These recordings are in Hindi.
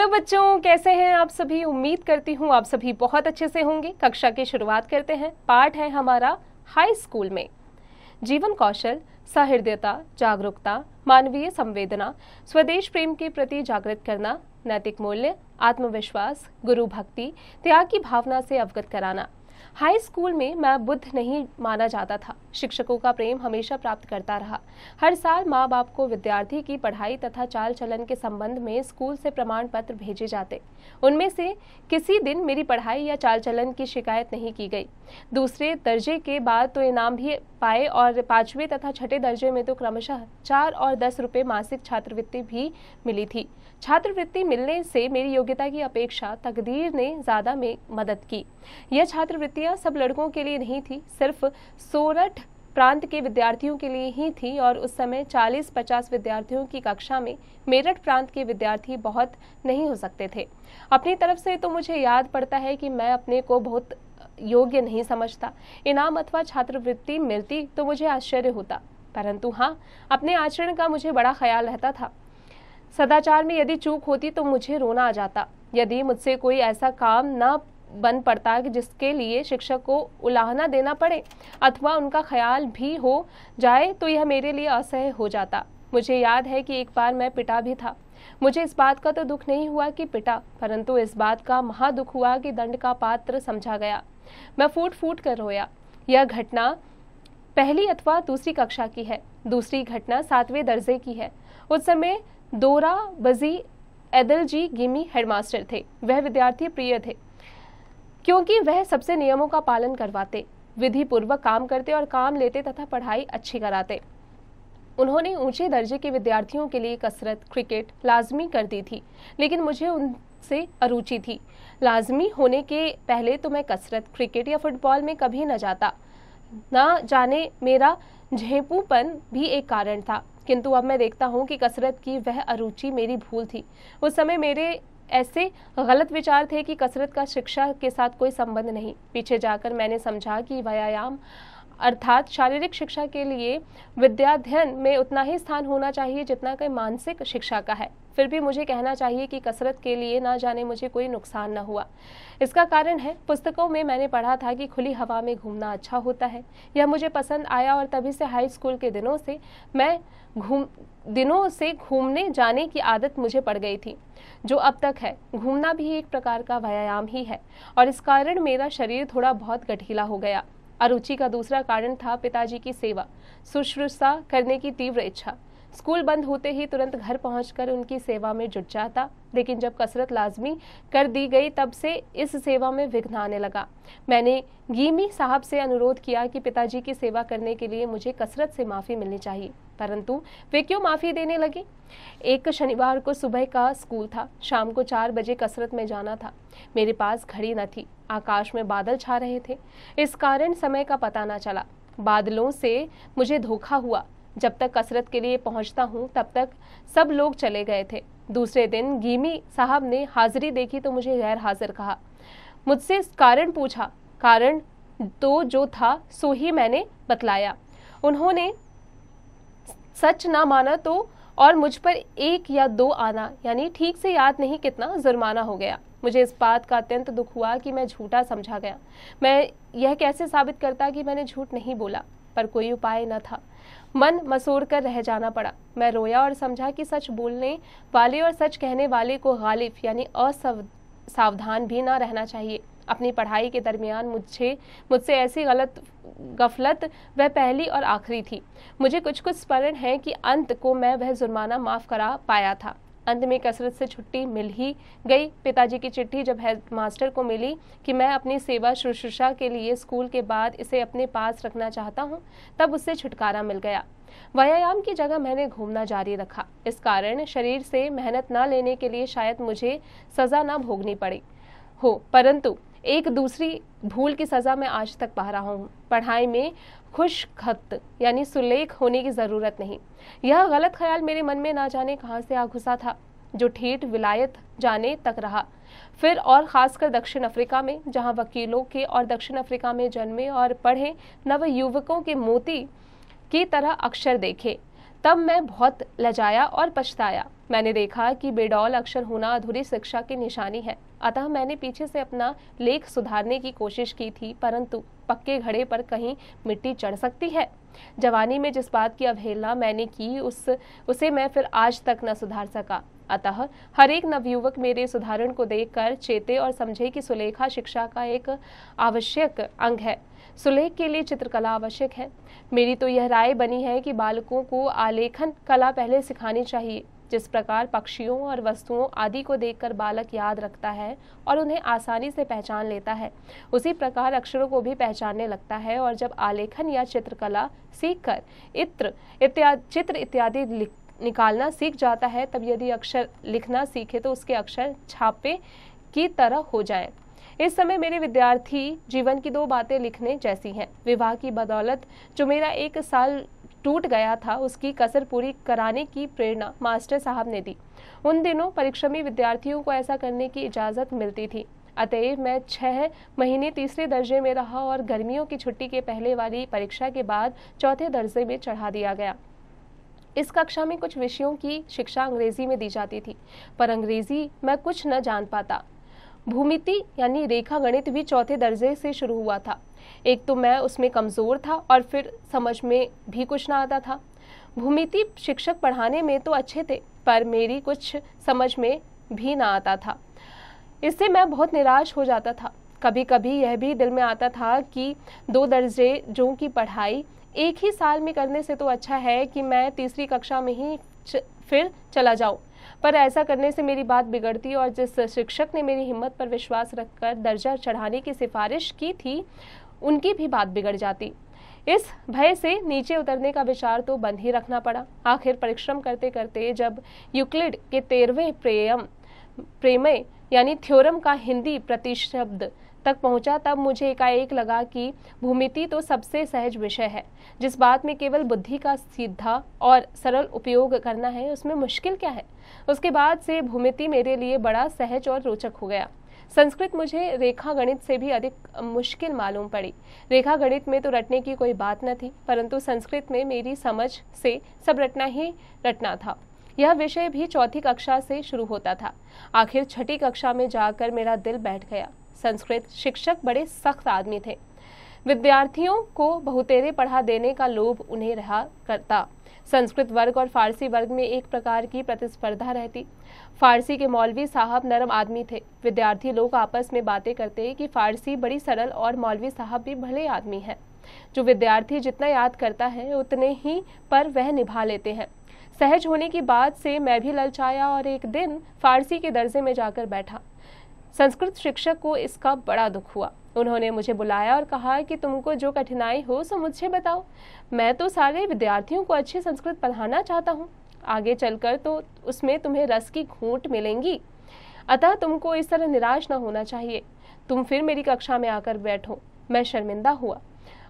हेलो बच्चों, कैसे हैं आप सभी। उम्मीद करती हूँ आप सभी बहुत अच्छे से होंगे। कक्षा की शुरुआत करते हैं। पाठ है हमारा हाई स्कूल में। जीवन कौशल, सहृदयता, जागरूकता, मानवीय संवेदना, स्वदेश प्रेम के प्रति जागृत करना, नैतिक मूल्य, आत्मविश्वास, गुरु भक्ति, त्याग की भावना से अवगत कराना। हाई स्कूल में मैं बुद्ध नहीं माना जाता था। शिक्षकों का प्रेम हमेशा प्राप्त करता रहा। हर साल माँ बाप को विद्यार्थी की पढ़ाई तथा चाल चलन के संबंध में स्कूल से प्रमाण पत्र भेजे जाते। उनमें से किसी दिन मेरी पढ़ाई या चाल चलन की शिकायत नहीं की गई। दूसरे दर्जे के बाद तो इनाम भी पाए और 5वें तथा 6ठे दर्जे में तो क्रमशः 4 और 10 रुपये मासिक छात्रवृत्ति भी मिली थी। छात्रवृत्ति मिलने से मेरी योग्यता की अपेक्षा तकदीर ने ज़्यादा में मदद की। यह छात्रवृत्तियां सब लड़कों के लिए नहीं थी, सिर्फ सोरठ प्रांत के विद्यार्थियों के लिए ही थी और उस समय 40-50 विद्यार्थियों की कक्षा में मेरठ प्रांत के विद्यार्थी बहुत नहीं हो सकते थे। अपनी तरफ से तो मुझे याद पड़ता है कि मैं अपने को बहुत योग्य नहीं समझता। इनाम अथवा छात्रवृत्ति मिलती तो मुझे आश्चर्य होता, परंतु हाँ, अपने आचरण का मुझे बड़ा ख्याल रहता था। सदाचार में यदि चूक होती तो मुझे रोना आ जाता। यदि मुझसे कोई ऐसा काम न बन पड़ता कि जिसके लिए शिक्षक को उलाहना देना पड़े अथवा उनका ख्याल भी हो जाए तो यह मेरे लिए असह्य हो जाता। मुझे याद है कि एक बार मैं पिटा भी था। मुझे इस बात का तो दुख नहीं हुआ कि पिटा, परंतु इस बात का महादुख हुआ कि दंड का पात्र समझा गया। मैं फूट फूट कर रोया। यह घटना पहली अथवा दूसरी कक्षा की है। दूसरी घटना 7वें दर्जे की है। उस समय दोरा बजी एदल जी गिमी हेडमास्टर थे। वह विद्यार्थी प्रिय थे क्योंकि वह सबसे नियमों का पालन करवाते, विधि पूर्वक काम करते और काम लेते तथा पढ़ाई अच्छी कराते। उन्होंने ऊंचे दर्जे के विद्यार्थियों के लिए कसरत, क्रिकेट लाजमी कर दी थी, लेकिन मुझे उनसे अरुचि थी। लाजमी होने के पहले तो मैं कसरत, क्रिकेट या फुटबॉल में कभी न जाता। न जाने मेरा झेंपूपन भी एक कारण था, किंतु अब मैं देखता हूँ कि कसरत की वह अरुचि मेरी भूल थी। उस समय मेरे ऐसे गलत विचार थे कि कसरत का शिक्षा के साथ कोई संबंध नहीं। पीछे जाकर मैंने समझा कि व्यायाम अर्थात शारीरिक शिक्षा के लिए विद्याध्ययन में उतना ही स्थान होना चाहिए जितना कि मानसिक शिक्षा का है। फिर भी मुझे कहना चाहिए कि कसरत के लिए ना जाने मुझे कोई नुकसान न हुआ। इसका कारण है, पुस्तकों में मैंने पढ़ा था कि खुली हवा में घूमना अच्छा होता है। यह मुझे पसंद आया और तभी से हाई स्कूल के दिनों से घूमने जाने की आदत मुझे पड़ गई थी, जो अब तक है। घूमना भी एक प्रकार का व्यायाम ही है और इस कारण मेरा शरीर थोड़ा बहुत गठीला हो गया। अरुचि का दूसरा कारण था पिताजी की सेवा शुश्रूषा करने की तीव्र इच्छा। स्कूल बंद होते ही तुरंत घर पहुंचकर उनकी सेवा में जुट जाता, लेकिन जब कसरत लाजमी कर दी गई तब से इस सेवा में विघ्न आने लगा। मैंने गीमी साहब से अनुरोध किया कि पिताजी की सेवा करने के लिए मुझे कसरत से माफ़ी मिलनी चाहिए, परंतु वे क्यों माफ़ी देने लगे। एक शनिवार को सुबह का स्कूल था। शाम को 4 बजे कसरत में जाना था। मेरे पास घड़ी न थी। आकाश में बादल छा रहे थे, इस कारण समय का पता न चला। बादलों से मुझे धोखा हुआ। जब तक कसरत के लिए पहुंचता हूं तब तक सब लोग चले गए थे। दूसरे दिन गीमी साहब ने हाजिरी देखी तो मुझे गैर हाजिर कहा। मुझसे कारण पूछा। कारण तो जो था सो ही मैंने बतलाया। उन्होंने सच ना माना तो और मुझ पर 1 या 2 आना यानी ठीक से याद नहीं कितना जुर्माना हो गया। मुझे इस बात का अत्यंत दुख हुआ कि मैं झूठा समझा गया। मैं यह कैसे साबित करता कि मैंने झूठ नहीं बोला, पर कोई उपाय न था। मन मसोड़ कर रह जाना पड़ा। मैं रोया और समझा कि सच बोलने वाले और सच कहने वाले को गालिब यानी असावधान भी ना रहना चाहिए। अपनी पढ़ाई के दरमियान मुझसे ऐसी गफलत वह पहली और आखिरी थी। मुझे कुछ स्मरण है कि अंत को मैं वह जुर्माना माफ करा पाया था। अंत में कसरत से छुट्टी मिल ही गई। पिताजी की चिट्ठी जब हेडमास्टर को मिली कि मैं अपनी सेवा शुश्रूषा के लिए स्कूल के बाद इसे अपने पास रखना चाहता हूँ, तब उससे छुटकारा मिल गया। व्यायाम की जगह मैंने घूमना जारी रखा। इस कारण शरीर से मेहनत न लेने के लिए शायद मुझे सजा न भोगनी पड़ी हो, परंतु एक दूसरी भूल की सजा मैं आज तक पा रहा हूँ। पढ़ाई में खुशखत यानी सुलेख होने की जरूरत नहीं। यह गलत ख्याल मेरे मन में ना जाने कहां से आ घुसा था, जो ठेठ विलायत जाने तक रहा। फिर और खासकर दक्षिण अफ्रीका में, जहां वकीलों के और दक्षिण अफ्रीका में जन्मे और पढ़े नव युवकों के मोती की तरह अक्षर देखे, तब मैं बहुत लजाया और पछताया। मैंने देखा कि बेडौल अक्षर होना अधूरी शिक्षा की निशानी है। अतः मैंने पीछे से अपना लेख सुधारने की कोशिश की थी, परंतु पक्के घड़े पर कहीं मिट्टी चढ़ सकती है। जवानी में जिस बात की अवहेलना मैंने की उसे मैं फिर आज तक न सुधार सका। अतः हर एक नवयुवक मेरे इस उदाहरण को देखकर चेते और समझे कि सुलेखा शिक्षा का एक आवश्यक अंग है। सुलेख के लिए चित्रकला आवश्यक है। मेरी तो यह राय बनी है कि बालकों को आलेखन कला पहले सिखानी चाहिए। जिस प्रकार पक्षियों और वस्तुओं आदि को देखकर बालक याद रखता है और उन्हें आसानी से पहचान लेता है, उसी प्रकार अक्षरों को भी पहचानने लगता है। और जब आलेखन या चित्रकला सीखकर चित्र इत्यादि निकालना सीख जाता है, तब यदि अक्षर लिखना सीखे तो उसके अक्षर छापे की तरह हो जाए। इस समय मेरे विद्यार्थी जीवन की 2 बातें लिखने जैसी हैं। विवाह की बदौलत जो मेरा 1 साल टूट गया था, उसकी कसर पूरी कराने की प्रेरणा मास्टर साहब ने दी। उन दिनों परिश्रमी विद्यार्थियों को ऐसा करने की इजाज़त मिलती थी। अतएव मैं 6 महीने तीसरे दर्जे में रहा और गर्मियों की छुट्टी के पहले वाली परीक्षा के बाद चौथे दर्जे में चढ़ा दिया गया। इस कक्षा में कुछ विषयों की शिक्षा अंग्रेजी में दी जाती थी, पर अंग्रेजी मैं कुछ न जान पाता। भूमिति यानी रेखा गणित भी चौथे दर्जे से शुरू हुआ था। एक तो मैं उसमें कमज़ोर था और फिर समझ में भी कुछ ना आता था। भूमिति शिक्षक पढ़ाने में तो अच्छे थे, पर मेरी कुछ समझ में भी ना आता था। इससे मैं बहुत निराश हो जाता था। कभी कभी यह भी दिल में आता था कि 2 दर्जों की पढ़ाई एक ही साल में करने से तो अच्छा है कि मैं तीसरी कक्षा में ही फिर चला जाऊं। पर ऐसा करने से मेरी बात बिगड़ती और जिस शिक्षक ने मेरी हिम्मत पर विश्वास रखकर दर्जा चढ़ाने की सिफारिश की थी, उनकी भी बात बिगड़ जाती। इस भय से नीचे उतरने का विचार तो बंद ही रखना पड़ा। आखिर परिश्रम करते करते जब यूक्लिड के 13वें प्रमेय यानी थ्योरम का हिंदी प्रतिशब्द तक पहुंचा, तब मुझे एकाएक लगा कि भूमिति तो सबसे सहज विषय है। जिस बात में केवल बुद्धि का सीधा और सरल उपयोग करना है, उसमें मुश्किल क्या है। उसके बाद से भूमिति मेरे लिए बड़ा सहज और रोचक हो गया। संस्कृत मुझे रेखा गणित से भी अधिक मुश्किल मालूम पड़ी। रेखा गणित में तो रटने की कोई बात न थी, परंतु संस्कृत में मेरी समझ से सब रटना ही रटना था। यह विषय भी चौथी कक्षा से शुरू होता था। आखिर छठी कक्षा में जाकर मेरा दिल बैठ गया। संस्कृत शिक्षक बड़े सख्त आदमी थे। विद्यार्थियों को बहुतेरे पढ़ा देने का लोभ उन्हें रहा करता। संस्कृत वर्ग और फारसी वर्ग में एक प्रकार की प्रतिस्पर्धा रहती। फारसी के मौलवी साहब नरम आदमी थे। विद्यार्थी लोग आपस में बातें करते कि फारसी बड़ी सरल और मौलवी साहब भी भले आदमी हैं। जो विद्यार्थी जितना याद करता है उतने ही पर वह निभा लेते हैं। सहज होने की बात से मैं भी ललचाया और एक दिन फारसी के दर्जे में जाकर बैठा। संस्कृत शिक्षक को इसका बड़ा दुख हुआ। उन्होंने मुझे बुलाया और कहा कि तुमको जो कठिनाई हो सो मुझसे बताओ। मैं तो सारे विद्यार्थियों को अच्छी संस्कृत पढ़ाना चाहता हूँ। आगे चलकर तो उसमें तुम्हें रस की घूंट मिलेंगी, अतः तुमको इस तरह निराश न होना चाहिए। तुम फिर मेरी कक्षा में आकर बैठो। मैं शर्मिंदा हुआ।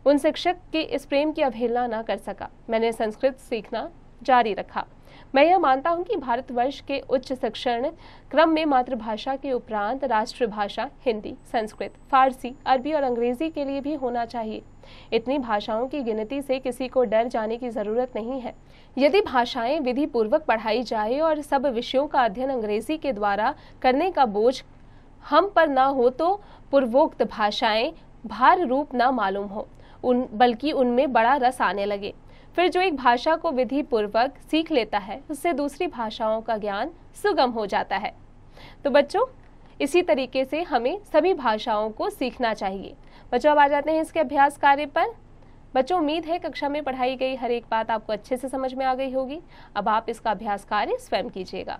उन शिक्षक के इस प्रेम की अवहेलना न कर सका। मैंने संस्कृत सीखना जारी रखा। मैं यह मानता हूं कि भारतवर्ष के उच्च शिक्षण क्रम में मातृभाषा के उपरांत राष्ट्रभाषा हिंदी, संस्कृत, फारसी, अरबी और अंग्रेजी के लिए भी होना चाहिए। इतनी भाषाओं की गिनती से किसी को डर जाने की जरूरत नहीं है। यदि भाषाएं विधि पूर्वक पढ़ाई जाए और सब विषयों का अध्ययन अंग्रेजी के द्वारा करने का बोझ हम पर न हो, तो पूर्वोक्त भाषाएं भार रूप न मालूम हो, बल्कि उनमें बड़ा रस आने लगे। फिर जो एक भाषा को विधि पूर्वक सीख लेता है, उससे दूसरी भाषाओं का ज्ञान सुगम हो जाता है। तो बच्चों, इसी तरीके से हमें सभी भाषाओं को सीखना चाहिए। बच्चों, अब आ जाते हैं इसके अभ्यास कार्य पर। बच्चों, उम्मीद है कक्षा में पढ़ाई गई हर एक बात आपको अच्छे से समझ में आ गई होगी। अब आप इसका अभ्यास कार्य स्वयं कीजिएगा।